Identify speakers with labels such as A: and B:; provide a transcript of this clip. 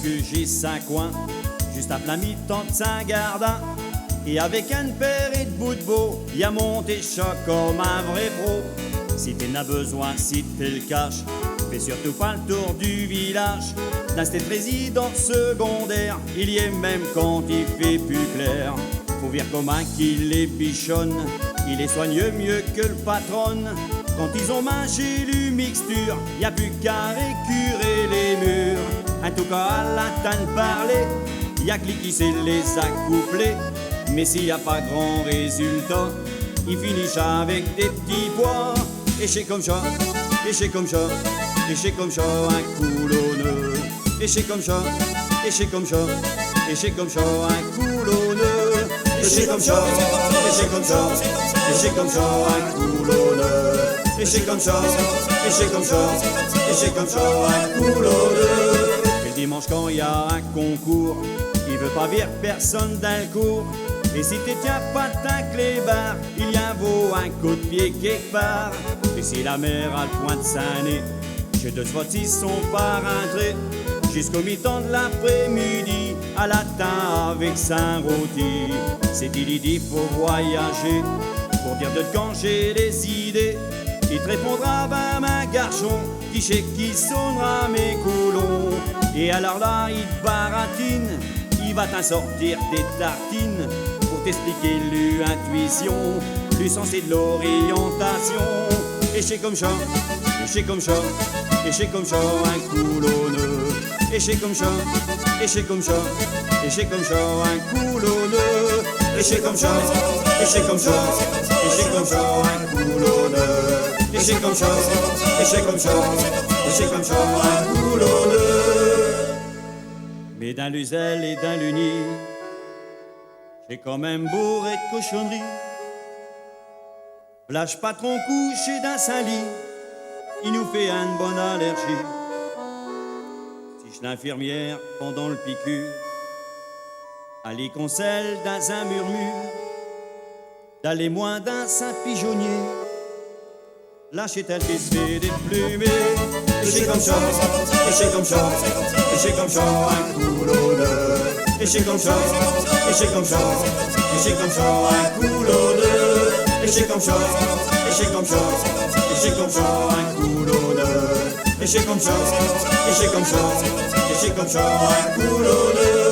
A: que j'ai 5 coins, juste à plein mi-temps de Saint-Gardin. Et avec une paire et de bout de beau, y'a monté choc comme un vrai pro. Si t'en as besoin, si t'es le cache, fais surtout pas le tour du village. Dans cette résidence secondaire, il y est même quand il fait plus clair. Faut dire comment qu'il les bichonne, il les soigne mieux que le patron. Quand ils ont mangé le mixture, y a plus qu'à récurer les murs. En tout cas à la tane parler, y a que lui qui sait les accoupler. Mais s'il y a pas grand résultat, il finit avec des petits pois. Et c'est comme ça, et c'est comme ça, et c'est comme ça un coulonneux. Et c'est comme ça, et c'est comme ça, et c'est comme ça un coulonneux. Et c'est comme ça, et c'est comme ça, et c'est comme ça un coulonneux. Et c'est comme ça, et c'est comme ça, et c'est comme ça un coulonneux. Et le dimanche quand il y a un concours, il veut pas virer personne dans le cours. Et si t'es tiens pas ta clébard, il y a vaut un coup de pied quelque part. Et si la mère a le point de Saint-Né, chez deux fois ils sont pas rentrés. Jusqu'au mi-temps de l'après-midi, à la table avec Saint-Rôti. C'est il faut voyager, pour dire de quand j'ai les idées. Il te répondra, ben ma garçon, qui sait qui sonnera mes coulons. Et alors là, il te baratine, il va t'en sortir des tartines. Pour t'expliquer l'intuition, du sens et de l'orientation. Et c'est comme ça, et c'est comme ça, et c'est comme ça un coulonneux. Et c'est comme ça, et c'est comme ça, et c'est comme ça un coulonneux. Et c'est comme ça, et c'est comme ça, et c'est comme ça un coulonneux. Et c'est comme ça, et c'est comme ça, et c'est comme ça un coulonneux. Mais dans l'Uzel et dans l'Uni, j'ai quand même bourré de cochonneries. Lâche patron couché dans sa lit, il nous fait une bonne allergie. Si je l'infirmière pendant le piqûre, allez conseille dans un murmure, d'aller moins dans un pigeonnier. Lâchez-elle qui se fait déplumer. Et c'est comme ça, et c'est comme ça, et c'est comme ça un coulonneux. Et c'est comme ça, et c'est comme ça, et c'est comme ça un coulonneux. Et c'est comme ça, et c'est comme ça, et c'est comme ça un coulonneux. Et c'est comme ça, et c'est comme ça, et c'est comme ça un coulonneux.